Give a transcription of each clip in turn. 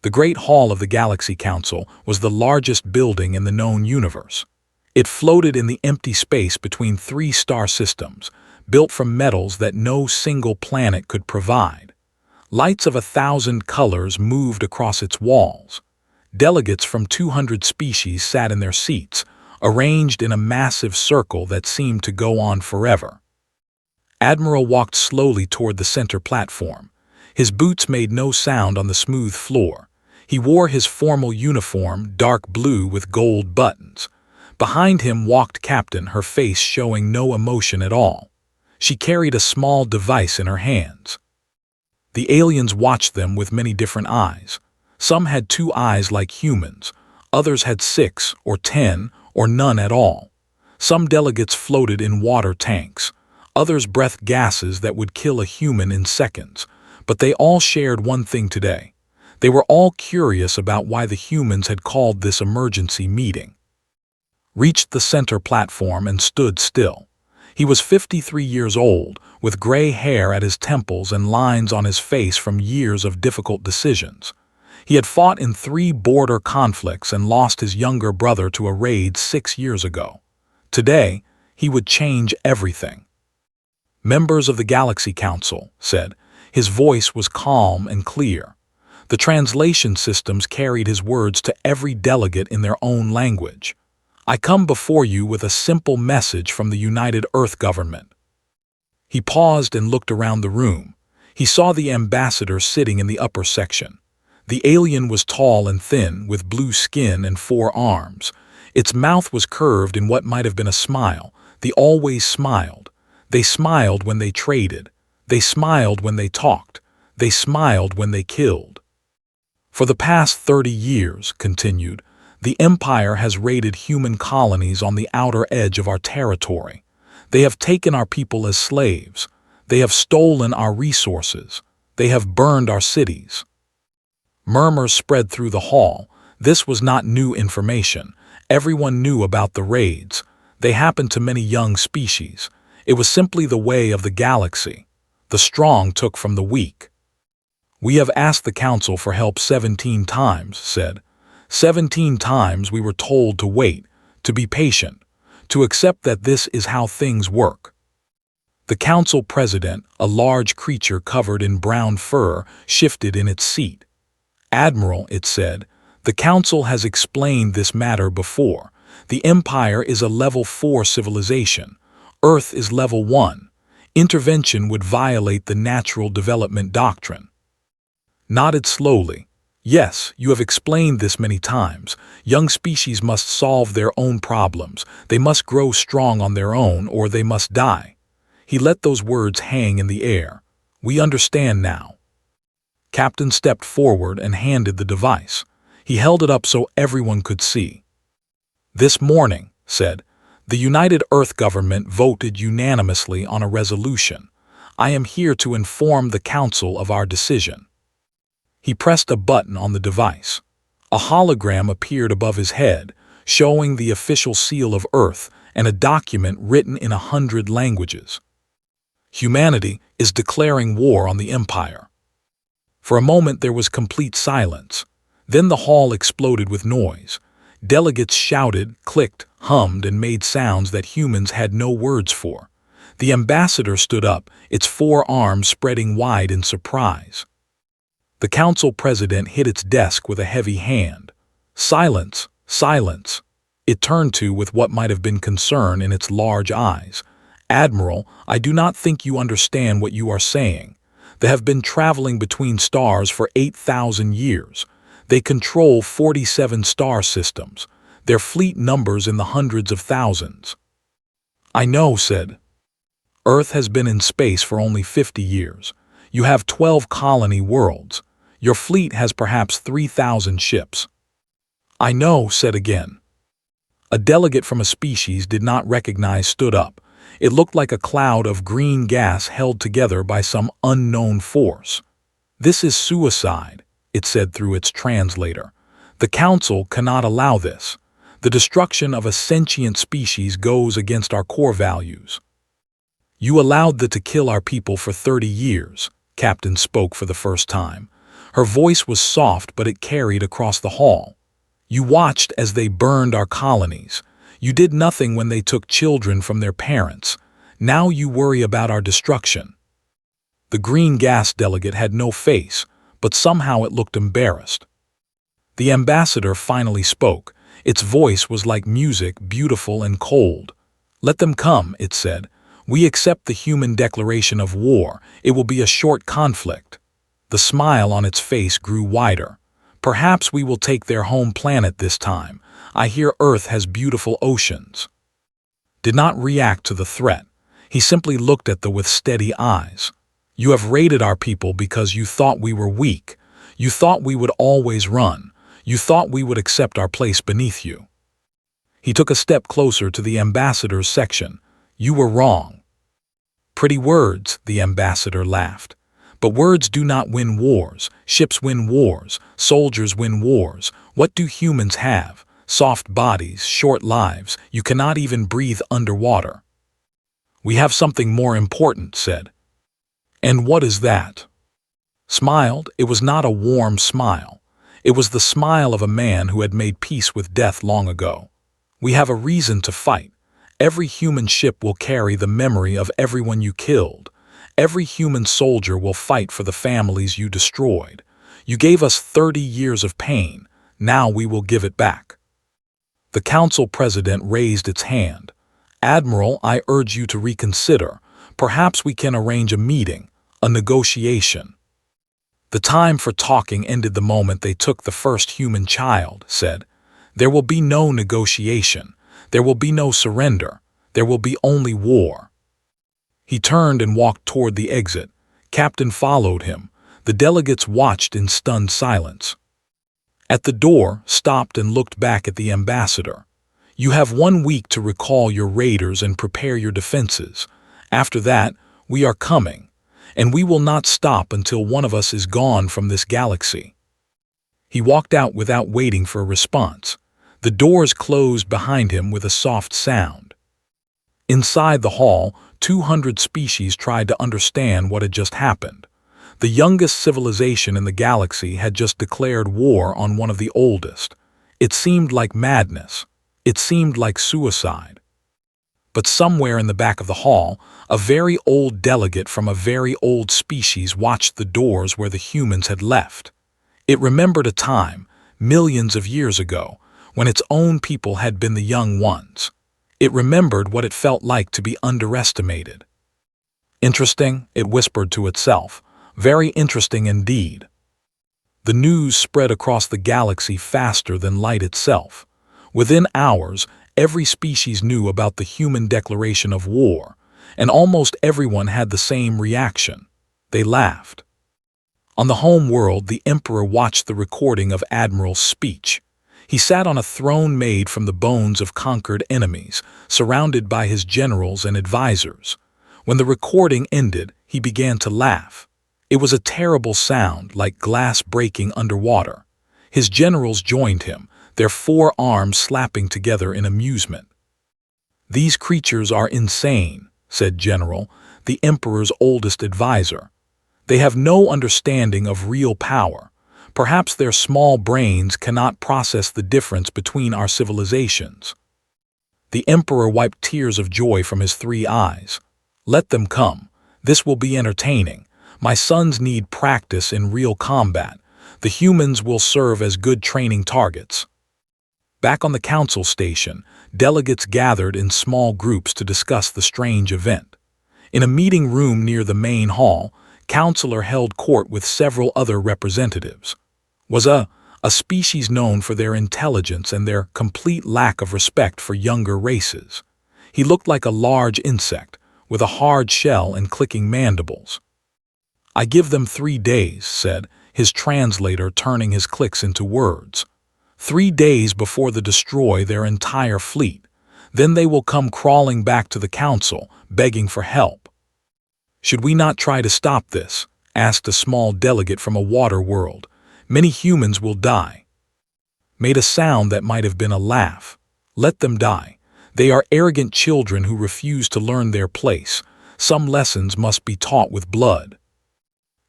The Great Hall of the Galaxy Council was the largest building in the known universe. It floated in the empty space between three star systems, built from metals that no single planet could provide. Lights of 1,000 colors moved across its walls. Delegates from 200 species sat in their seats, arranged in a massive circle that seemed to go on forever. Admiral walked slowly toward the center platform. His boots made no sound on the smooth floor. He wore his formal uniform, dark blue with gold buttons. Behind him walked Captain, her face showing no emotion at all. She carried a small device in her hands. The aliens watched them with many different eyes. Some had 2 eyes like humans, others had 6 or 10 or none at all. Some delegates floated in water tanks, others breathed gases that would kill a human in seconds. But they all shared one thing today. They were all curious about why the humans had called this emergency meeting. Reached the center platform and stood still. He was 53 years old, with gray hair at his temples and lines on his face from years of difficult decisions. He had fought in 3 border conflicts and lost his younger brother to a raid 6 years ago. Today, he would change everything. "Members of the Galaxy Council," said. His voice was calm and clear. The translation systems carried his words to every delegate in their own language. "I come before you with a simple message from the United Earth government." He paused and looked around the room. He saw the ambassador sitting in the upper section. The alien was tall and thin, with blue skin and 4 arms. Its mouth was curved in what might have been a smile. They always smiled. They smiled when they traded. They smiled when they talked. They smiled when they killed. "For the past 30 years," continued, "the Empire has raided human colonies on the outer edge of our territory. They have taken our people as slaves. They have stolen our resources. They have burned our cities." Murmurs spread through the hall. This was not new information. Everyone knew about the raids. They happened to many young species. It was simply the way of the galaxy. The strong took from the weak. "We have asked the Council for help 17 times, said. 17 times we were told to wait, to be patient, to accept that this is how things work. The Council President, a large creature covered in brown fur, shifted in its seat. "Admiral," it said, "the Council has explained this matter before. The Empire is a level 4 civilization. Earth is level 1. Intervention would violate the natural development doctrine." Nodded slowly. "Yes, you have explained this many times. Young species must solve their own problems. They must grow strong on their own, or they must die." He let those words hang in the air. "We understand now." Captain stepped forward and handed the device. He held it up so everyone could see. "This morning," said, "the United Earth government voted unanimously on a resolution. I am here to inform the Council of our decision." He pressed a button on the device. A hologram appeared above his head, showing the official seal of Earth and a document written in 100 languages. "Humanity is declaring war on the Empire." For a moment there was complete silence. Then the hall exploded with noise. Delegates shouted, clicked, hummed, and made sounds that humans had no words for. The ambassador stood up, its 4 arms spreading wide in surprise. The Council President hit its desk with a heavy hand. "Silence, silence," it turned to with what might have been concern in its large eyes. "Admiral, I do not think you understand what you are saying. They have been traveling between stars for 8,000 years. They control 47 star systems. Their fleet numbers in the hundreds of thousands." "I know," said. "Earth has been in space for only 50 years. You have 12 colony worlds. Your fleet has perhaps 3,000 ships." "I know," said again. A delegate from a species did not recognize stood up. It looked like a cloud of green gas held together by some unknown force. "This is suicide," it said through its translator. "The Council cannot allow this. The destruction of a sentient species goes against our core values." "You allowed them to kill our people for 30 years," Captain spoke for the first time. Her voice was soft, but it carried across the hall. "You watched as they burned our colonies. You did nothing when they took children from their parents. Now you worry about our destruction." The green gas delegate had no face, but somehow it looked embarrassed. The ambassador finally spoke. Its voice was like music, beautiful and cold. "Let them come," it said. "We accept the human declaration of war. It will be a short conflict." The smile on its face grew wider. "Perhaps we will take their home planet this time. I hear Earth has beautiful oceans." Did not react to the threat. He simply looked at them with steady eyes. "You have raided our people because you thought we were weak. You thought we would always run. You thought we would accept our place beneath you." He took a step closer to the ambassador's section. "You were wrong." "Pretty words," the ambassador laughed. "But words do not win wars. Ships win wars. Soldiers win wars. What do humans have? Soft bodies, short lives. You cannot even breathe underwater." "We have something more important," said. "And what is that?" Smiled. It was not a warm smile. It was the smile of a man who had made peace with death long ago. "We have a reason to fight. Every human ship will carry the memory of everyone you killed. Every human soldier will fight for the families you destroyed. You gave us 30 years of pain. Now we will give it back." The council president raised its hand. "Admiral, I urge you to reconsider. Perhaps we can arrange a meeting, a negotiation." "The time for talking ended the moment they took the first human child," said. "There will be no negotiation. There will be no surrender. There will be only war." He turned and walked toward the exit. Captain followed him. The delegates watched in stunned silence. At the door, stopped and looked back at the ambassador. "You have 1 week to recall your raiders and prepare your defenses. After that, we are coming, and we will not stop until one of us is gone from this galaxy." He walked out without waiting for a response. The doors closed behind him with a soft sound. Inside the hall, 200 species tried to understand what had just happened. The youngest civilization in the galaxy had just declared war on one of the oldest. It seemed like madness. It seemed like suicide. But somewhere in the back of the hall, a very old delegate from a very old species watched the doors where the humans had left. It remembered a time, millions of years ago, when its own people had been the young ones. It remembered what it felt like to be underestimated. "Interesting," it whispered to itself. "Very interesting indeed." The news spread across the galaxy faster than light itself. Within hours, every species knew about the human declaration of war, and almost everyone had the same reaction. They laughed. On the home world, the Emperor watched the recording of Admiral's speech. He sat on a throne made from the bones of conquered enemies, surrounded by his generals and advisors. When the recording ended, he began to laugh. It was a terrible sound, like glass breaking underwater. His generals joined him, their 4 arms slapping together in amusement. "These creatures are insane," said General, the Emperor's oldest advisor. "They have no understanding of real power. Perhaps their small brains cannot process the difference between our civilizations." The Emperor wiped tears of joy from his 3 eyes. "Let them come. This will be entertaining. My sons need practice in real combat. The humans will serve as good training targets." Back on the council station, delegates gathered in small groups to discuss the strange event. In a meeting room near the main hall, Counselor held court with several other representatives. Was a species known for their intelligence and their complete lack of respect for younger races. He looked like a large insect, with a hard shell and clicking mandibles. "I give them 3 days," said his translator, turning his clicks into words. 3 days before they destroy their entire fleet. Then they will come crawling back to the council, begging for help. "Should we not try to stop this?" asked a small delegate from a water world. "Many humans will die." Made a sound that might have been a laugh. "Let them die. They are arrogant children who refuse to learn their place. Some lessons must be taught with blood."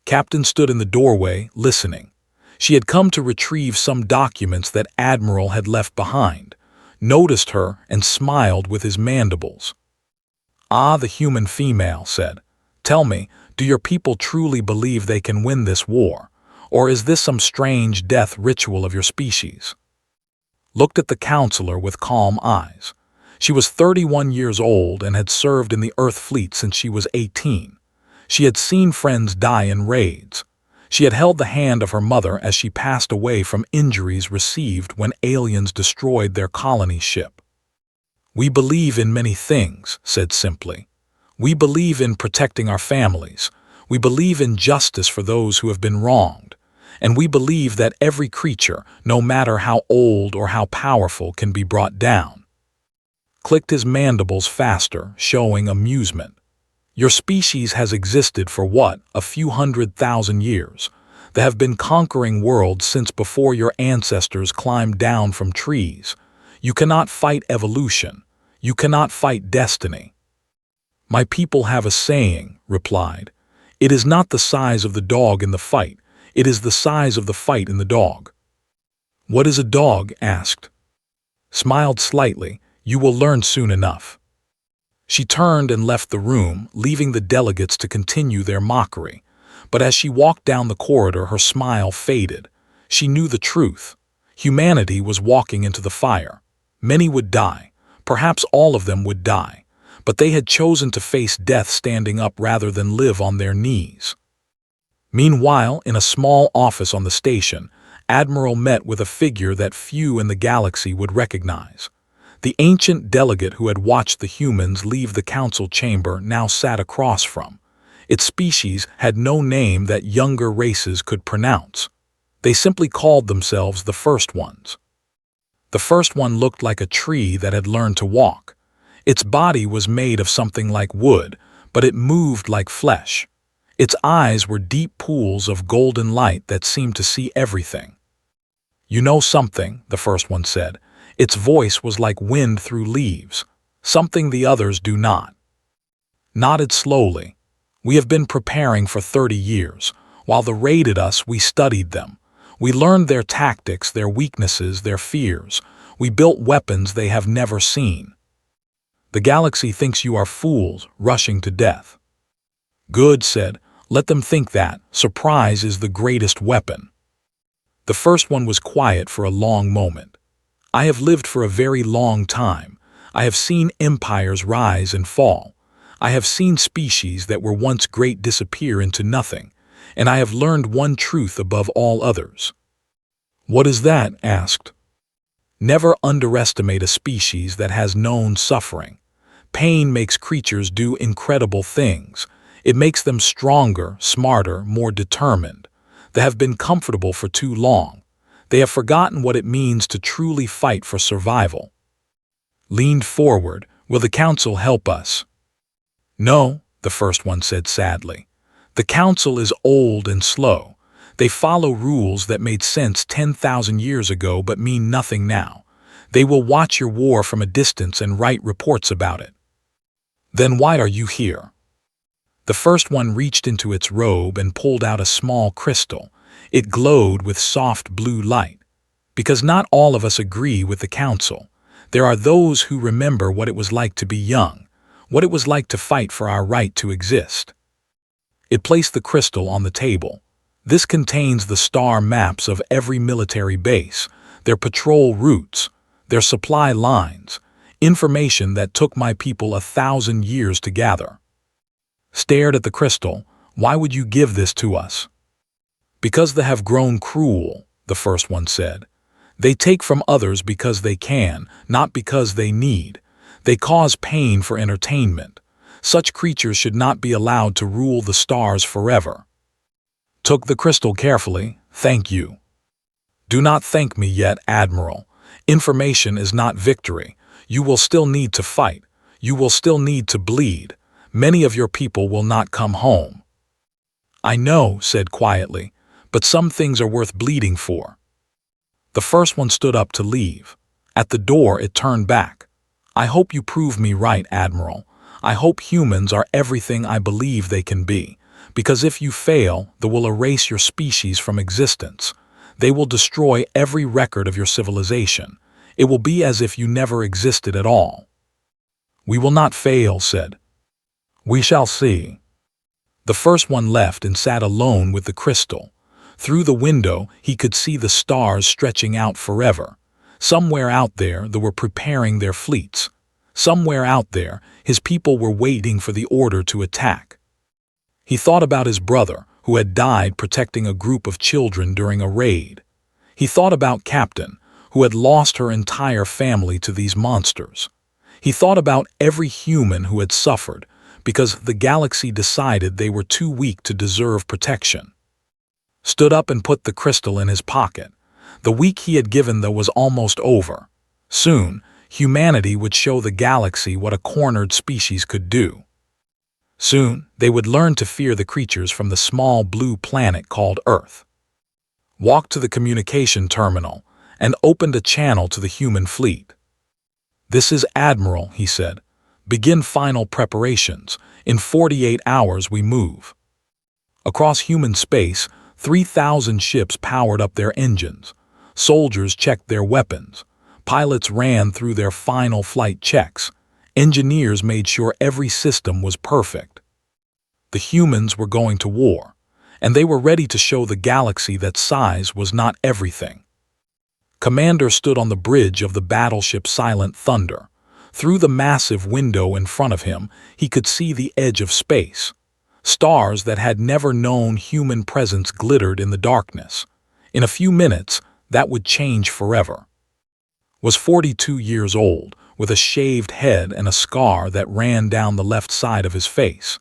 Captain stood in the doorway, listening. She had come to retrieve some documents that Admiral had left behind, noticed her, and smiled with his mandibles. "Ah," the human female said. "Tell me, do your people truly believe they can win this war, or is this some strange death ritual of your species?" Looked at the counselor with calm eyes. She was 31 years old and had served in the Earth fleet since she was 18. She had seen friends die in raids. She had held the hand of her mother as she passed away from injuries received when aliens destroyed their colony ship. "We believe in many things," said simply. "We believe in protecting our families. We believe in justice for those who have been wronged. And we believe that every creature, no matter how old or how powerful, can be brought down." Clicked his mandibles faster, showing amusement. "Your species has existed for what, a few 100,000 years. They have been conquering worlds since before your ancestors climbed down from trees. You cannot fight evolution. You cannot fight destiny." "My people have a saying," replied. "It is not the size of the dog in the fight. It is the size of the fight in the dog." "What is a dog?" asked. Smiled slightly. "You will learn soon enough." She turned and left the room, leaving the delegates to continue their mockery. But as she walked down the corridor, her smile faded. She knew the truth. Humanity was walking into the fire. Many would die. Perhaps all of them would die. But they had chosen to face death standing up rather than live on their knees. Meanwhile, in a small office on the station, Admiral met with a figure that few in the galaxy would recognize. The ancient delegate who had watched the humans leave the council chamber now sat across from. Its species had no name that younger races could pronounce. They simply called themselves the First Ones. The First One looked like a tree that had learned to walk. Its body was made of something like wood, but it moved like flesh. Its eyes were deep pools of golden light that seemed to see everything. "You know something," the First One said. Its voice was like wind through leaves, something the others do not. Nodded slowly. "We have been preparing for 30 years. While they raided us, we studied them. We learned their tactics, their weaknesses, their fears. We built weapons they have never seen. The galaxy thinks you are fools, rushing to death." "Good," said. "Let them think that. Surprise is the greatest weapon." The First One was quiet for a long moment. "I have lived for a very long time. I have seen empires rise and fall. I have seen species that were once great disappear into nothing, and I have learned one truth above all others." "What is that?" asked. "Never underestimate a species that has known suffering. Pain makes creatures do incredible things. It makes them stronger, smarter, more determined. They have been comfortable for too long. They have forgotten what it means to truly fight for survival." Leaned forward. "Will the council help us?" "No," the First One said sadly. "The council is old and slow. They follow rules that made sense 10,000 years ago but mean nothing now. They will watch your war from a distance and write reports about it." "Then why are you here?" The First One reached into its robe and pulled out a small crystal. It glowed with soft blue light. "Because not all of us agree with the council. There are those who remember what it was like to be young, what it was like to fight for our right to exist." It placed the crystal on the table. "This contains the star maps of every military base, their patrol routes, their supply lines, information that took my people 1,000 years to gather." Stared at the crystal. "Why would you give this to us?" "Because they have grown cruel," the First One said. "They take from others because they can, not because they need. They cause pain for entertainment. Such creatures should not be allowed to rule the stars forever." Took the crystal carefully. "Thank you." "Do not thank me yet, Admiral. Information is not victory. You will still need to fight. You will still need to bleed. Many of your people will not come home." "I know," said quietly, "but some things are worth bleeding for." The First One stood up to leave. At the door it turned back. "I hope you prove me right, Admiral. I hope humans are everything I believe they can be, because if you fail, they will erase your species from existence. They will destroy every record of your civilization. It will be as if you never existed at all." "We will not fail," said. "We shall see." The first one left and sat alone with the crystal. Through the window, he could see the stars stretching out forever. Somewhere out there, they were preparing their fleets. Somewhere out there, his people were waiting for the order to attack. He thought about his brother, who had died protecting a group of children during a raid. He thought about Captain, who had lost her entire family to these monsters. He thought about every human who had suffered, because the galaxy decided they were too weak to deserve protection. Stood up and put the crystal in his pocket. The week he had given them was almost over. Soon, humanity would show the galaxy what a cornered species could do. Soon, they would learn to fear the creatures from the small blue planet called Earth. Walked to the communication terminal and opened a channel to the human fleet. "This is Admiral," he said. "Begin final preparations. In 48 hours we move." Across human space, 3,000 ships powered up their engines. Soldiers checked their weapons. Pilots ran through their final flight checks. Engineers made sure every system was perfect. The humans were going to war, and they were ready to show the galaxy that size was not everything. Commander stood on the bridge of the battleship Silent Thunder. Through the massive window in front of him, he could see the edge of space. Stars that had never known human presence glittered in the darkness. In a few minutes, that would change forever. Was 42 years old, with a shaved head and a scar that ran down the left side of his face.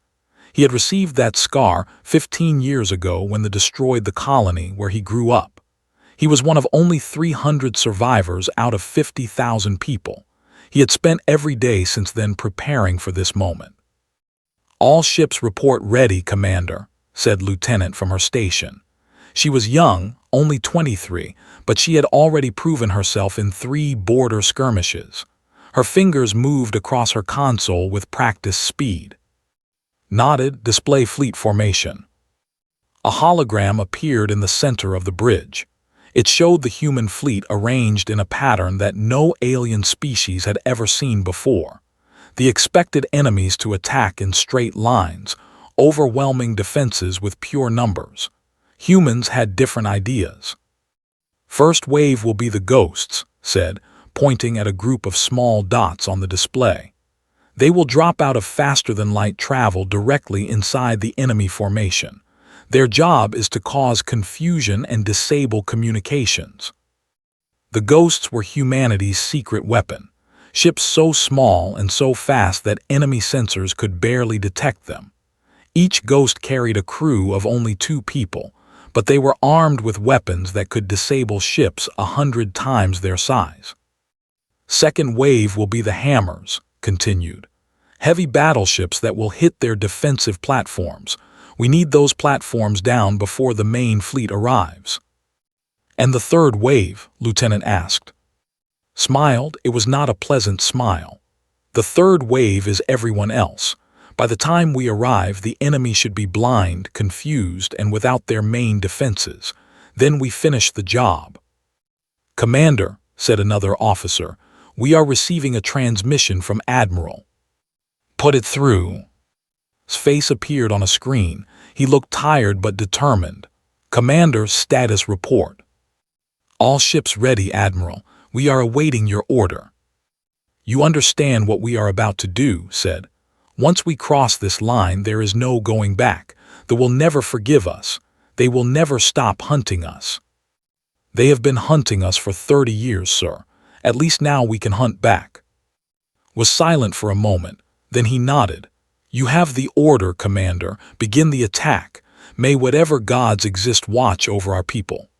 He had received that scar 15 years ago when they destroyed the colony where he grew up. He was one of only 300 survivors out of 50,000 people. He had spent every day since then preparing for this moment. "All ships report ready, Commander," said Lieutenant from her station. She was young, only 23, but she had already proven herself in 3 border skirmishes. Her fingers moved across her console with practiced speed. Nodded, display fleet formation. A hologram appeared in the center of the bridge. It showed the human fleet arranged in a pattern that no alien species had ever seen before. The expected enemies to attack in straight lines, overwhelming defenses with pure numbers. Humans had different ideas. "First wave will be the ghosts," said, pointing at a group of small dots on the display. "They will drop out of faster-than-light travel directly inside the enemy formation. Their job is to cause confusion and disable communications." The ghosts were humanity's secret weapon. Ships so small and so fast that enemy sensors could barely detect them. Each ghost carried a crew of only 2 people, but they were armed with weapons that could disable ships 100 times their size. "Second wave will be the hammers," continued. "Heavy battleships that will hit their defensive platforms. We need those platforms down before the main fleet arrives." "And the third wave?" Lieutenant asked. Smiled, it was not a pleasant smile. "The third wave is everyone else. By the time we arrive, the enemy should be blind, confused, and without their main defenses. Then we finish the job." "Commander," said another officer, "we are receiving a transmission from Admiral." "Put it through." His face appeared on a screen. He looked tired but determined. "Commander, status report." "All ships ready, Admiral. We are awaiting your order." "You understand what we are about to do," said. "Once we cross this line, there is no going back. They will never forgive us. They will never stop hunting us." "They have been hunting us for 30 years, sir. At least now we can hunt back." Was silent for a moment. Then he nodded. "You have the order, Commander. Begin the attack. May whatever gods exist watch over our people."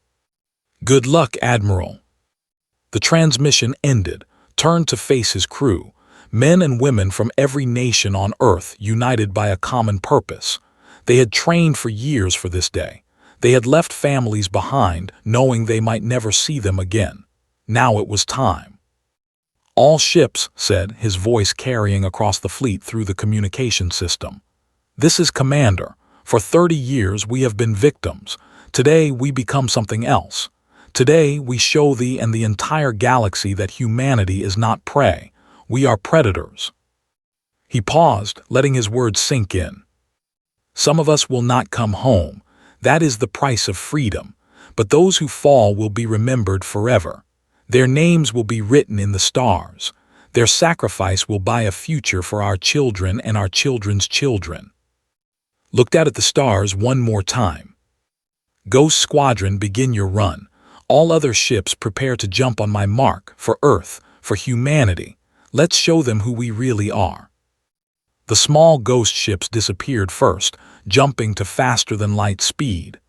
"Good luck, Admiral." The transmission ended, turned to face his crew. Men and women from every nation on Earth united by a common purpose. They had trained for years for this day. They had left families behind, knowing they might never see them again. Now it was time. "All ships," said, his voice carrying across the fleet through the communication system. "This is Commander. For 30 years we have been victims. Today we become something else. Today, we show thee and the entire galaxy that humanity is not prey. We are predators." He paused, letting his words sink in. "Some of us will not come home. That is the price of freedom. But those who fall will be remembered forever. Their names will be written in the stars. Their sacrifice will buy a future for our children and our children's children." Looked out at the stars one more time. "Ghost Squadron, begin your run. All other ships prepare to jump on my mark, for Earth, for humanity. Let's show them who we really are." The small ghost ships disappeared first, jumping to faster-than-light speed.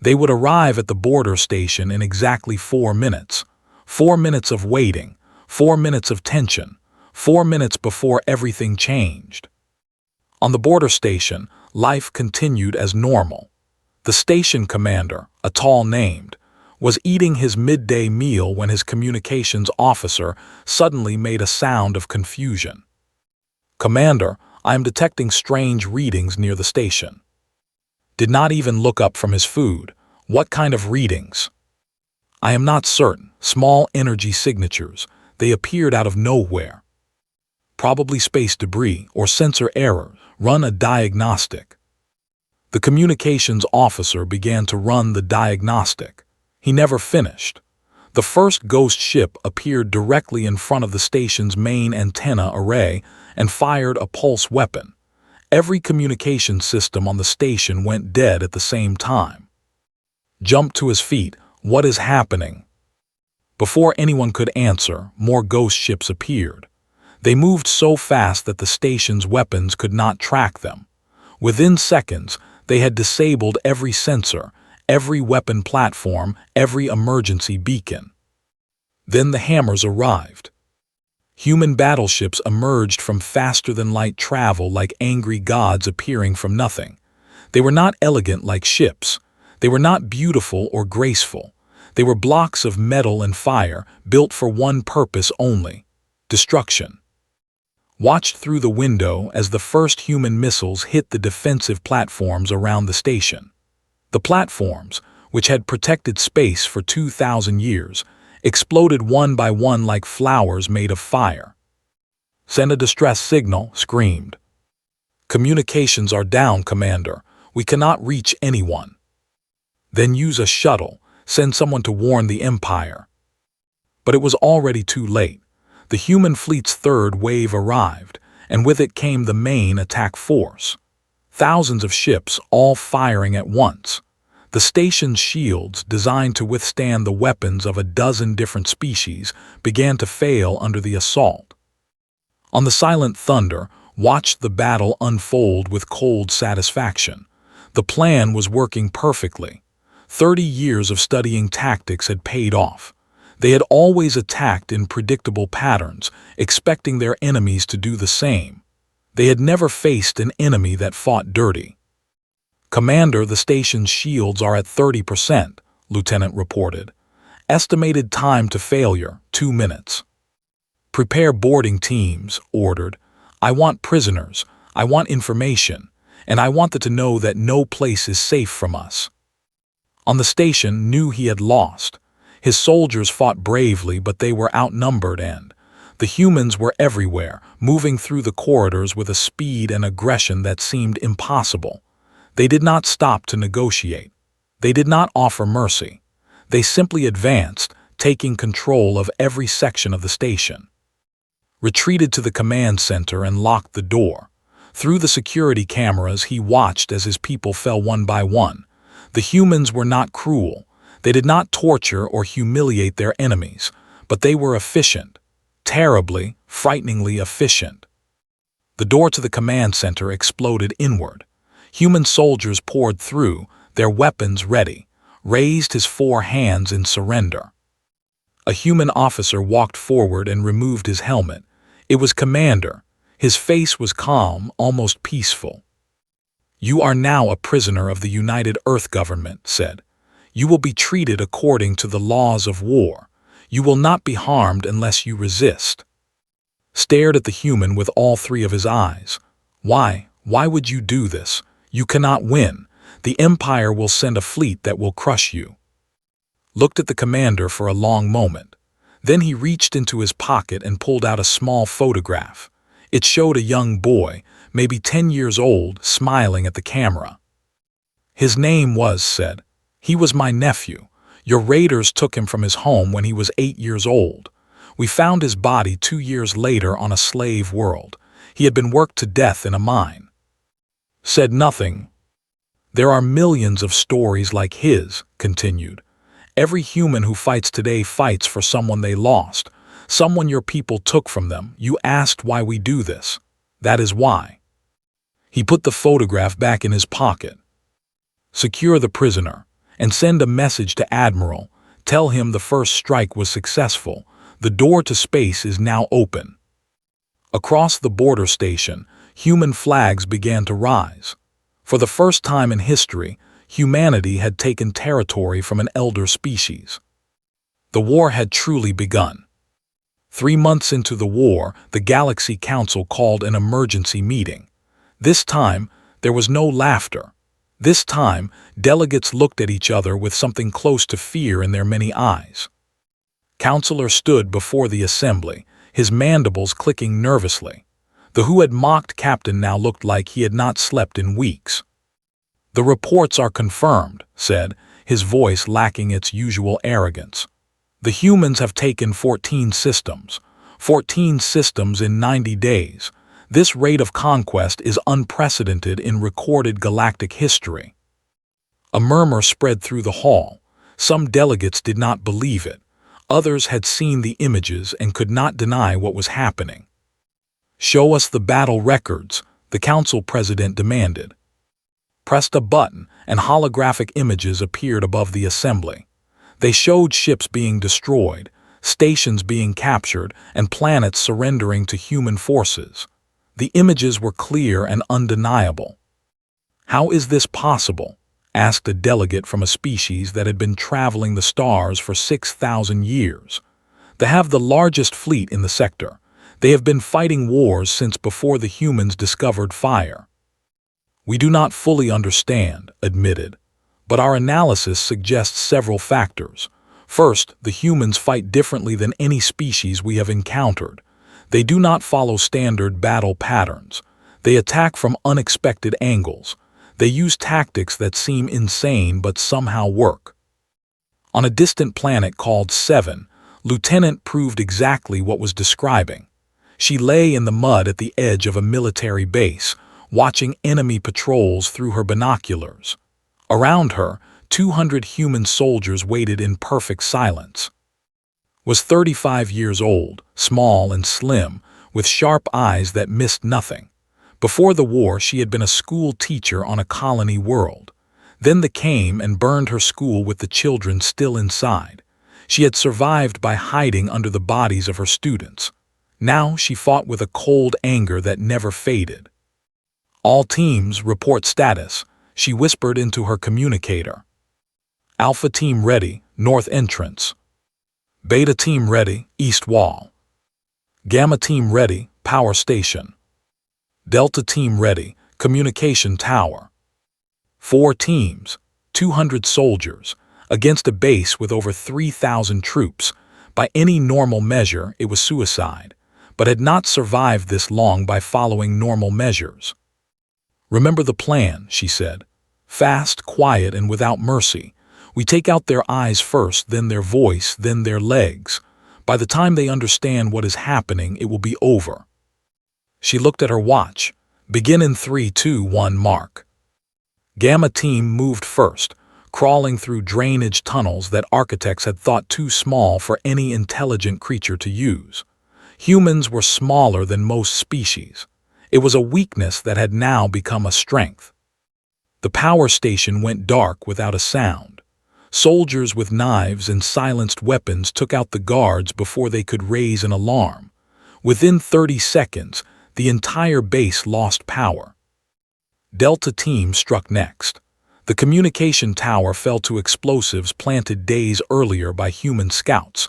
They would arrive at the border station in exactly 4 minutes. 4 minutes of waiting, 4 minutes of tension, 4 minutes before everything changed. On the border station, life continued as normal. The station commander, a tall named, was eating his midday meal when his communications officer suddenly made a sound of confusion. "Commander, I am detecting strange readings near the station." Did not even look up from his food. "What kind of readings?" "I am not certain. Small energy signatures. They appeared out of nowhere." "Probably space debris or sensor error. Run a diagnostic." The communications officer began to run the diagnostic. He never finished. The first ghost ship appeared directly in front of the station's main antenna array and fired a pulse weapon. Every communication system on the station went dead at the same time. Jumped to his feet. "What is happening?" Before anyone could answer, more ghost ships appeared. They moved so fast that the station's weapons could not track them. Within seconds, they had disabled every sensor, every weapon platform, every emergency beacon. Then the hammers arrived. Human battleships emerged from faster-than-light travel like angry gods appearing from nothing. They were not elegant like ships. They were not beautiful or graceful. They were blocks of metal and fire, built for one purpose only: destruction. Watched through the window as the first human missiles hit the defensive platforms around the station. The platforms, which had protected space for 2,000 years, exploded one by one like flowers made of fire. "Send a distress signal," screamed. "Communications are down, Commander. We cannot reach anyone." "Then use a shuttle. Send someone to warn the Empire." But it was already too late. The human fleet's third wave arrived, and with it came the main attack force. Thousands of ships, all firing at once. The station's shields, designed to withstand the weapons of a dozen different species, began to fail under the assault. On the silent thunder, watched the battle unfold with cold satisfaction. The plan was working perfectly. 30 years of studying tactics had paid off. They had always attacked in predictable patterns, expecting their enemies to do the same. They had never faced an enemy that fought dirty. "Commander, the station's shields are at 30%, Lieutenant reported. Estimated time to failure, 2 minutes. "Prepare boarding teams," ordered. "I want prisoners, I want information, and I want them to know that no place is safe from us." On the station, knew he had lost. His soldiers fought bravely, but they were outnumbered, and the humans were everywhere, moving through the corridors with a speed and aggression that seemed impossible. They did not stop to negotiate. They did not offer mercy. They simply advanced, taking control of every section of the station. Retreated to the command center and locked the door. Through the security cameras, he watched as his people fell one by one. The humans were not cruel. They did not torture or humiliate their enemies, but they were efficient. Terribly, frighteningly efficient. The door to the command center exploded inward. Human soldiers poured through, their weapons ready, raised his 4 hands in surrender. A human officer walked forward and removed his helmet. It was Commander. His face was calm, almost peaceful. "You are now a prisoner of the United Earth government," said. "You will be treated according to the laws of war. You will not be harmed unless you resist." Stared at the human with all 3 of his eyes. "Why would you do this? You cannot win. The Empire will send a fleet that will crush you." looked at the commander for a long moment. Then he reached into his pocket and pulled out a small photograph. It showed a young boy, maybe 10 years old, smiling at the camera. His name was, said. He was my nephew. Your raiders took him from his home when he was 8 years old. We found his body 2 years later on a slave world. He had been worked to death in a mine. Said nothing. There are millions of stories like his, continued. Every human who fights today fights for someone they lost, someone your people took from them. You asked why we do this. That is why. He put the photograph back in his pocket. Secure the prisoner and send a message to Admiral. Tell him the first strike was successful. The door to space is now open. Across the border station, human flags began to rise. For the first time in history, humanity had taken territory from an elder species. The war had truly begun. 3 months into the war, the Galaxy Council called an emergency meeting. This time, there was no laughter. This time, delegates looked at each other with something close to fear in their many eyes. Counselor stood before the assembly, his mandibles clicking nervously. The who had mocked captain now looked like he had not slept in weeks. The reports are confirmed, said, his voice lacking its usual arrogance. The humans have taken 14 systems. 14 systems in 90 days. This rate of conquest is unprecedented in recorded galactic history. A murmur spread through the hall. Some delegates did not believe it. Others had seen the images and could not deny what was happening. Show us the battle records, the council president demanded. Pressed a button, and holographic images appeared above the assembly. They showed ships being destroyed, stations being captured, and planets surrendering to human forces. The images were clear and undeniable. How is this possible? Asked a delegate from a species that had been traveling the stars for 6,000 years. They have the largest fleet in the sector. They have been fighting wars since before the humans discovered fire. We do not fully understand, admitted, but our analysis suggests several factors. First, the humans fight differently than any species we have encountered. They do not follow standard battle patterns. They attack from unexpected angles. They use tactics that seem insane but somehow work. On a distant planet called Seven, Lieutenant proved exactly what was describing. She lay in the mud at the edge of a military base, watching enemy patrols through her binoculars. Around her, 200 human soldiers waited in perfect silence. Was 35 years old, small and slim, with sharp eyes that missed nothing. Before the war, she had been a school teacher on a colony world. Then they came and burned her school with the children still inside. She had survived by hiding under the bodies of her students. Now she fought with a cold anger that never faded. All teams report status, she whispered into her communicator. Alpha team ready, north entrance. Beta team ready, east wall. Gamma team ready, power station. Delta team ready, communication tower. 4 teams, 200 soldiers, against a base with over 3,000 troops. By any normal measure, it was suicide, but had not survived this long by following normal measures. Remember the plan, she said. Fast, quiet, and without mercy. We take out their eyes first, then their voice, then their legs. By the time they understand what is happening, it will be over. She looked at her watch. Begin in 3, 2, 1 mark. Gamma team moved first, crawling through drainage tunnels that architects had thought too small for any intelligent creature to use. Humans were smaller than most species. It was a weakness that had now become a strength. The power station went dark without a sound. Soldiers with knives and silenced weapons took out the guards before they could raise an alarm. Within 30 seconds, the entire base lost power. Delta team struck next. The communication tower fell to explosives planted days earlier by human scouts.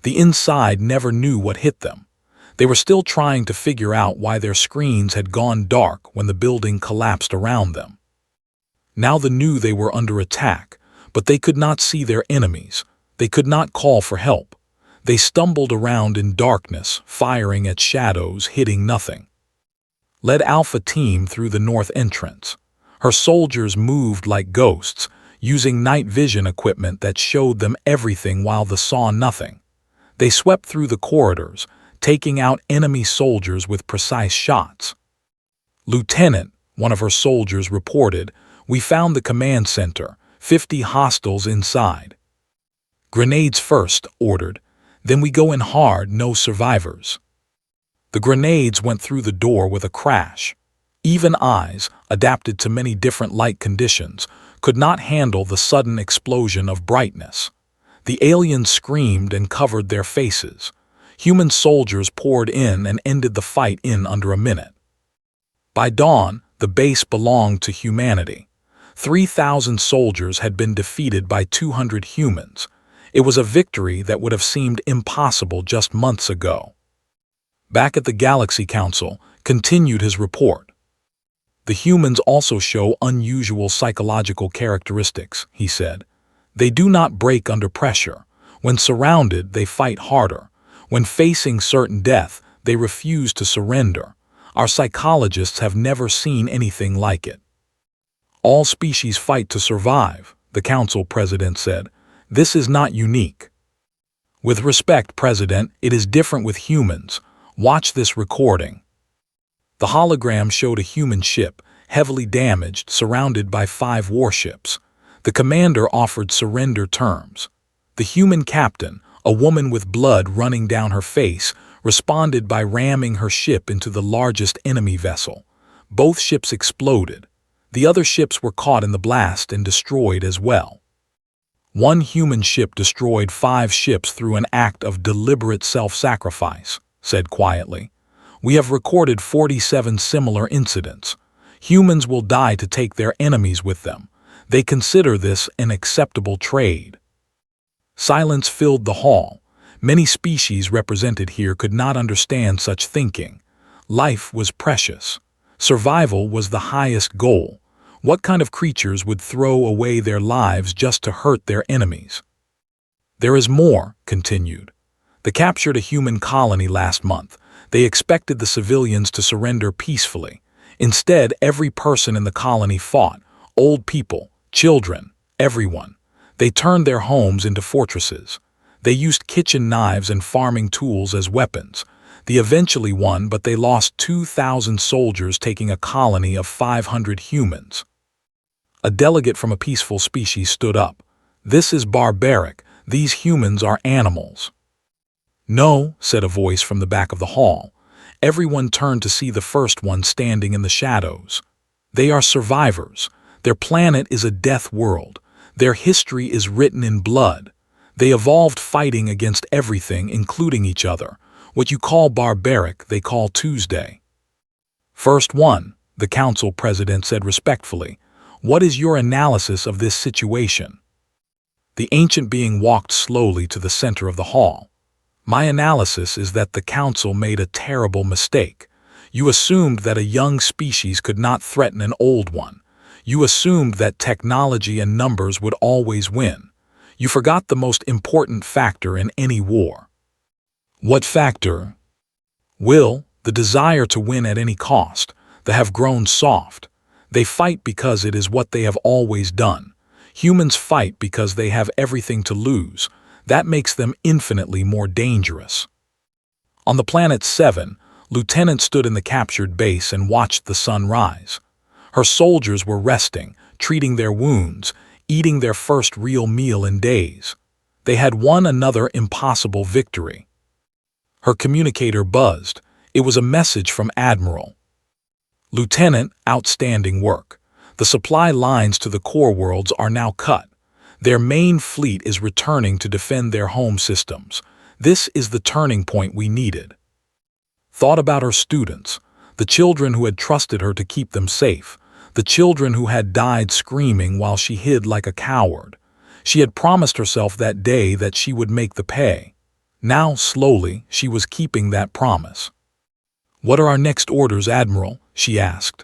The inside never knew what hit them. They were still trying to figure out why their screens had gone dark when the building collapsed around them. Now they knew they were under attack, but they could not see their enemies. They could not call for help. They stumbled around in darkness, firing at shadows, hitting nothing. Led Alpha Team through the north entrance. Her soldiers moved like ghosts, using night vision equipment that showed them everything while they saw nothing. They swept through the corridors, taking out enemy soldiers with precise shots. Lieutenant, one of her soldiers reported, "We found the command center, 50 hostiles inside." "Grenades first," ordered. "Then we go in hard, no survivors." The grenades went through the door with a crash. Even eyes, adapted to many different light conditions, could not handle the sudden explosion of brightness. The aliens screamed and covered their faces. Human soldiers poured in and ended the fight in under a minute. By dawn, the base belonged to humanity. 3,000 soldiers had been defeated by 200 humans. It was a victory that would have seemed impossible just months ago. Back at the Galaxy Council, continued his report. "The humans also show unusual psychological characteristics," he said. "They do not break under pressure. When surrounded, they fight harder. When facing certain death, they refuse to surrender. Our psychologists have never seen anything like it." "All species fight to survive," the Council President said. "This is not unique." "With respect, President, it is different with humans. Watch this recording." The hologram showed a human ship, heavily damaged, surrounded by 5 warships. The commander offered surrender terms. The human captain, a woman with blood running down her face, responded by ramming her ship into the largest enemy vessel. Both ships exploded. The other ships were caught in the blast and destroyed as well. One human ship destroyed 5 ships through an act of deliberate self-sacrifice, said quietly. "We have recorded 47 similar incidents. Humans will die to take their enemies with them. They consider this an acceptable trade." Silence filled the hall. Many species represented here could not understand such thinking. Life was precious. Survival was the highest goal. What kind of creatures would throw away their lives just to hurt their enemies? "There is more," continued. "They captured a human colony last month. They expected the civilians to surrender peacefully. Instead, every person in the colony fought. Old people, children, everyone. They turned their homes into fortresses. They used kitchen knives and farming tools as weapons. They eventually won, but they lost 2,000 soldiers taking a colony of 500 humans." A delegate from a peaceful species stood up. "This is barbaric. These humans are animals." "No," said a voice from the back of the hall. Everyone turned to see the first one standing in the shadows. "They are survivors. Their planet is a death world. Their history is written in blood. They evolved fighting against everything, including each other. What you call barbaric, they call Tuesday." "First one," the council president said respectfully. "What is your analysis of this situation?" The ancient being walked slowly to the center of the hall. "My analysis is that the council made a terrible mistake. You assumed that a young species could not threaten an old one. You assumed that technology and numbers would always win. You forgot the most important factor in any war." "What factor?" "Will, the desire to win at any cost. They have grown soft. They fight because it is what they have always done. Humans fight because they have everything to lose. That makes them infinitely more dangerous." On the planet 7, Lieutenant stood in the captured base and watched the sun rise. Her soldiers were resting, treating their wounds, eating their first real meal in days. They had won another impossible victory. Her communicator buzzed. It was a message from Admiral. "Lieutenant, outstanding work. The supply lines to the core worlds are now cut. Their main fleet is returning to defend their home systems. This is the turning point we needed." Thought about her students, the children who had trusted her to keep them safe, the children who had died screaming while she hid like a coward. She had promised herself that day that she would make the pay. Now, slowly, she was keeping that promise. "What are our next orders, Admiral?" she asked.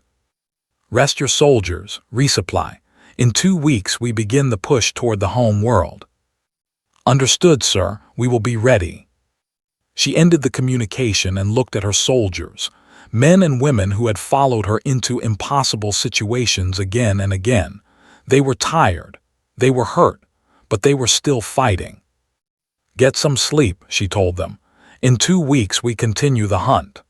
"Rest your soldiers, resupply. In 2 weeks we begin the push toward the home world." Understood, sir. We will be ready. She ended the communication and looked at her soldiers, men and women who had followed her into impossible situations again and again. They were tired, they were hurt, but they were still fighting. Get some sleep, she told them. In 2 weeks we continue the hunt.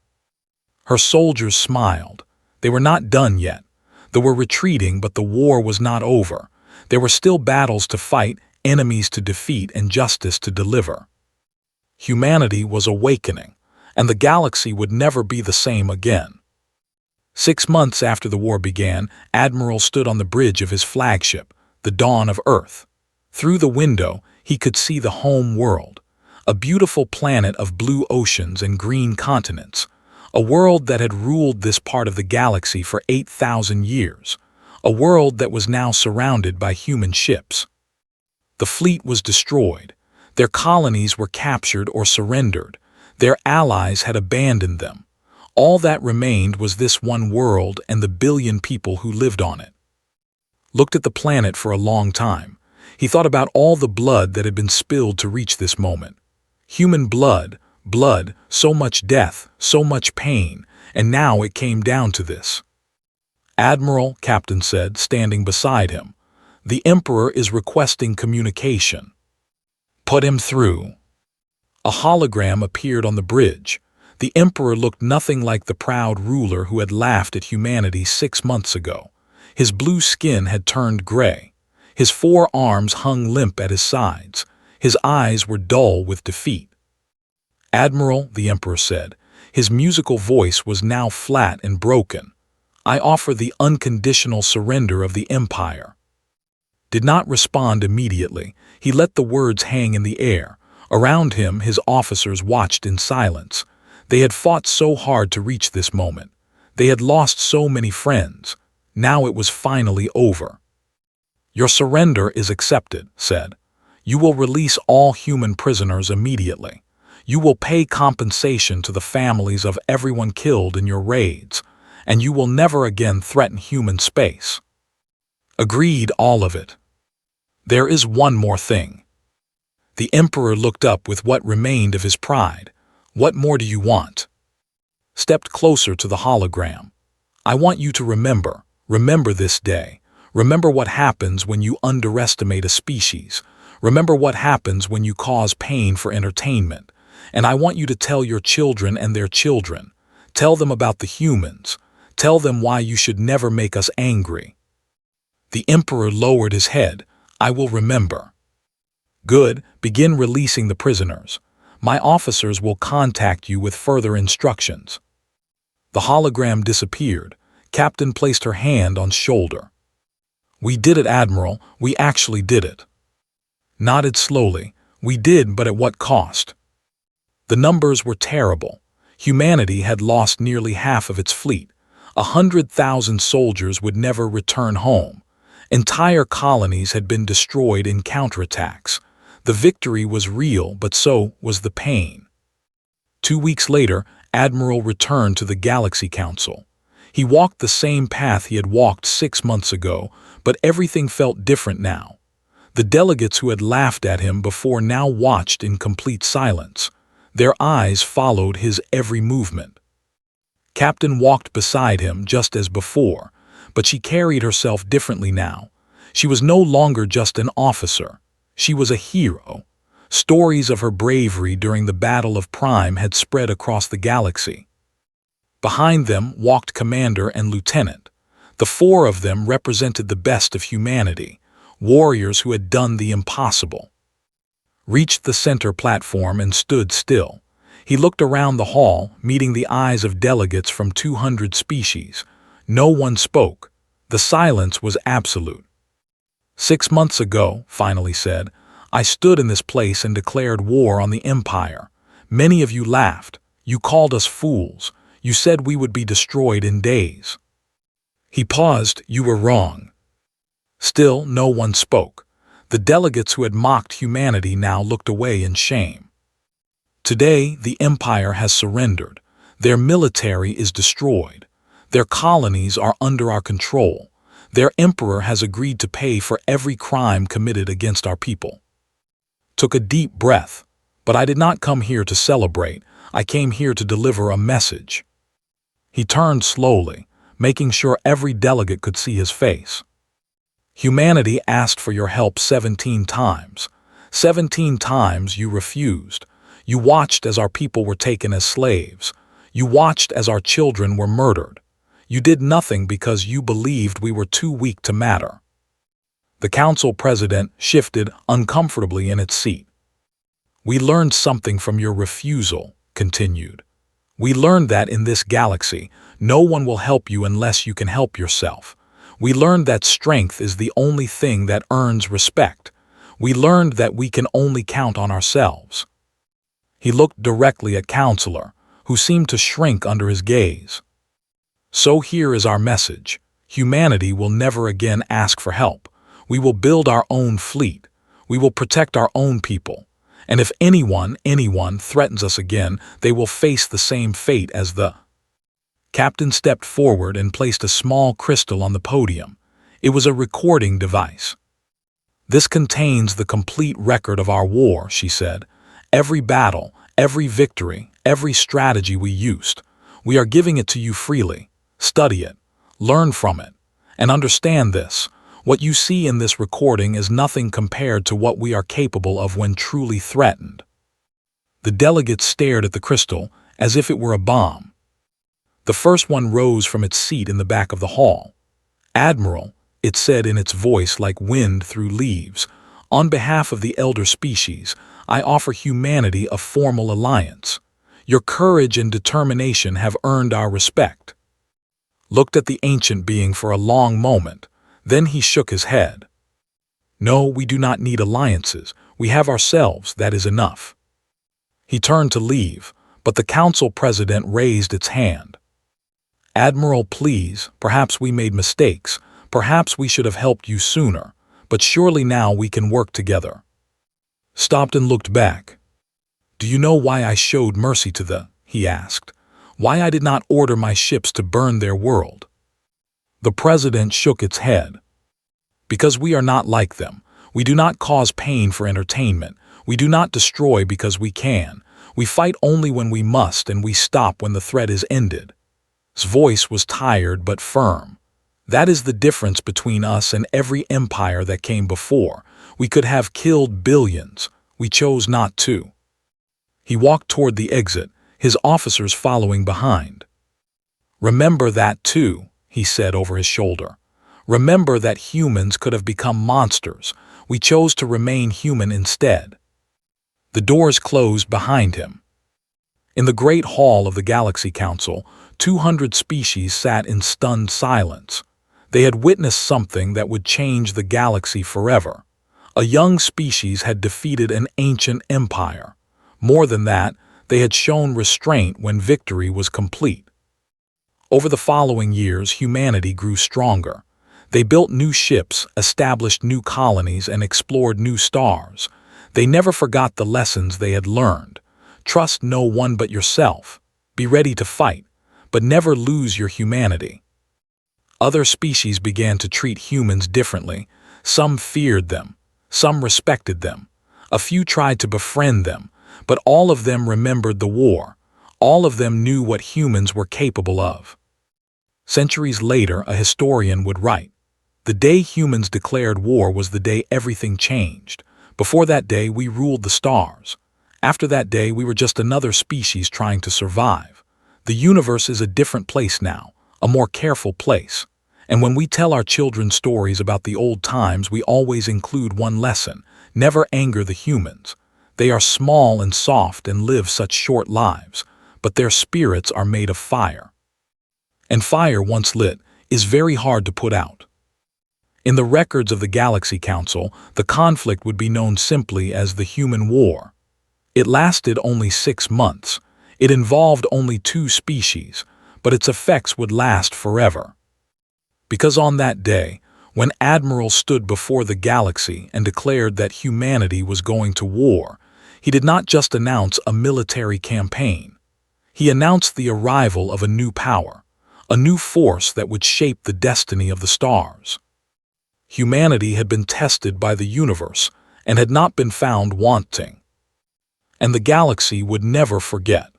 Her soldiers smiled. They were not done yet. They were retreating, but the war was not over. There were still battles to fight, enemies to defeat, and justice to deliver. Humanity was awakening, and the galaxy would never be the same again. 6 months after the war began, Admiral stood on the bridge of his flagship, the Dawn of Earth. Through the window, he could see the home world, a beautiful planet of blue oceans and green continents, a world that had ruled this part of the galaxy for 8,000 years, a world that was now surrounded by human ships. The fleet was destroyed. Their colonies were captured or surrendered. Their allies had abandoned them. All that remained was this one world and the billion people who lived on it. Looked at the planet for a long time. He thought about all the blood that had been spilled to reach this moment. Human blood, so much death, so much pain, and now it came down to this. Admiral, Captain said, standing beside him, the Emperor is requesting communication. Put him through. A hologram appeared on the bridge. The Emperor looked nothing like the proud ruler who had laughed at humanity 6 months ago. His blue skin had turned gray. His 4 arms hung limp at his sides. His eyes were dull with defeat. Admiral, the Emperor said, his musical voice was now flat and broken. I offer the unconditional surrender of the Empire. Did not respond immediately. He let the words hang in the air. Around him, his officers watched in silence. They had fought so hard to reach this moment. They had lost so many friends. Now it was finally over. Your surrender is accepted, said. You will release all human prisoners immediately. You will pay compensation to the families of everyone killed in your raids, and you will never again threaten human space. Agreed, all of it. There is one more thing. The Emperor looked up with what remained of his pride. What more do you want? Stepped closer to the hologram. I want you to remember this day. Remember what happens when you underestimate a species. Remember what happens when you cause pain for entertainment. And I want you to tell your children and their children. Tell them about the humans. Tell them why you should never make us angry. The Emperor lowered his head. I will remember. Good, begin releasing the prisoners. My officers will contact you with further instructions. The hologram disappeared. Captain placed her hand on shoulder. We did it, Admiral. We actually did it. Nodded slowly. We did, but at what cost? The numbers were terrible. Humanity had lost nearly half of its fleet. 100,000 soldiers would never return home. Entire colonies had been destroyed in counterattacks. The victory was real, but so was the pain. 2 weeks later, Admiral returned to the Galaxy Council. He walked the same path he had walked 6 months ago, but everything felt different now. The delegates who had laughed at him before now watched in complete silence. Their eyes followed his every movement. Captain walked beside him just as before, but she carried herself differently now. She was no longer just an officer. She was a hero. Stories of her bravery during the Battle of Prime had spread across the galaxy. Behind them walked Commander and Lieutenant. The 4 of them represented the best of humanity, warriors who had done the impossible. Reached the center platform and stood still. He looked around the hall, meeting the eyes of delegates from 200 species. No one spoke. The silence was absolute. 6 months ago, finally said, I stood in this place and declared war on the Empire. Many of you laughed. You called us fools. You said we would be destroyed in days. He paused. You were wrong. Still, no one spoke. The delegates who had mocked humanity now looked away in shame. Today, the Empire has surrendered. Their military is destroyed. Their colonies are under our control. Their Emperor has agreed to pay for every crime committed against our people. took a deep breath. "But I did not come here to celebrate. I came here to deliver a message." He turned slowly, making sure every delegate could see his face. "Humanity asked for your help 17 times. 17 times you refused. You watched as our people were taken as slaves. You watched as our children were murdered. You did nothing because you believed we were too weak to matter." The council president shifted uncomfortably in its seat. "We learned something from your refusal," continued. "We learned that in this galaxy, no one will help you unless you can help yourself. We learned that strength is the only thing that earns respect. We learned that we can only count on ourselves." He looked directly at Counselor, who seemed to shrink under his gaze. "So here is our message. Humanity will never again ask for help. We will build our own fleet. We will protect our own people. And if anyone threatens us again, they will face the same fate as the—" Captain stepped forward and placed a small crystal on the podium. It was a recording device. "This contains the complete record of our war," she said. "Every battle, every victory, every strategy we used. We are giving it to you freely. Study it, learn from it, and understand this. What you see in this recording is nothing compared to what we are capable of when truly threatened." The delegates stared at the crystal as if it were a bomb. The first one rose from its seat in the back of the hall. "Admiral," it said in its voice like wind through leaves, "on behalf of the elder species, I offer humanity a formal alliance. Your courage and determination have earned our respect." Looked at the ancient being for a long moment. Then he shook his head. "No, we do not need alliances. We have ourselves, that is enough." He turned to leave, but the council president raised its hand. "Admiral, please, perhaps we made mistakes. Perhaps we should have helped you sooner, but surely now we can work together." Stopped and looked back. "Do you know why I showed mercy to the—" he asked. "Why I did not order my ships to burn their world?" The president shook its head. "Because we are not like them. We do not cause pain for entertainment. We do not destroy because we can. We fight only when we must, and we stop when the threat is ended." His voice was tired but firm. "That is the difference between us and every empire that came before. We could have killed billions. We chose not to." He walked toward the exit, his officers following behind. "Remember that too," he said over his shoulder. "Remember that humans could have become monsters. We chose to remain human instead." The doors closed behind him. In the great hall of the Galaxy Council, 200 species sat in stunned silence. They had witnessed something that would change the galaxy forever. A young species had defeated an ancient empire. More than that, they had shown restraint when victory was complete. Over the following years, humanity grew stronger. They built new ships, established new colonies, and explored new stars. They never forgot the lessons they had learned. Trust no one but yourself. Be ready to fight, but never lose your humanity. Other species began to treat humans differently. Some feared them. Some respected them. A few tried to befriend them, but all of them remembered the war. All of them knew what humans were capable of. Centuries later, a historian would write, "The day humans declared war was the day everything changed. Before that day, we ruled the stars. After that day, we were just another species trying to survive. The universe is a different place now, a more careful place. And when we tell our children stories about the old times, we always include one lesson: never anger the humans. They are small and soft and live such short lives, but their spirits are made of fire. And fire, once lit, is very hard to put out." In the records of the Galaxy Council, the conflict would be known simply as the Human War. It lasted only 6 months. It involved only 2 species, but its effects would last forever. Because on that day, when Admiral stood before the galaxy and declared that humanity was going to war, he did not just announce a military campaign. He announced the arrival of a new power, a new force that would shape the destiny of the stars. Humanity had been tested by the universe, and had not been found wanting. And the galaxy would never forget.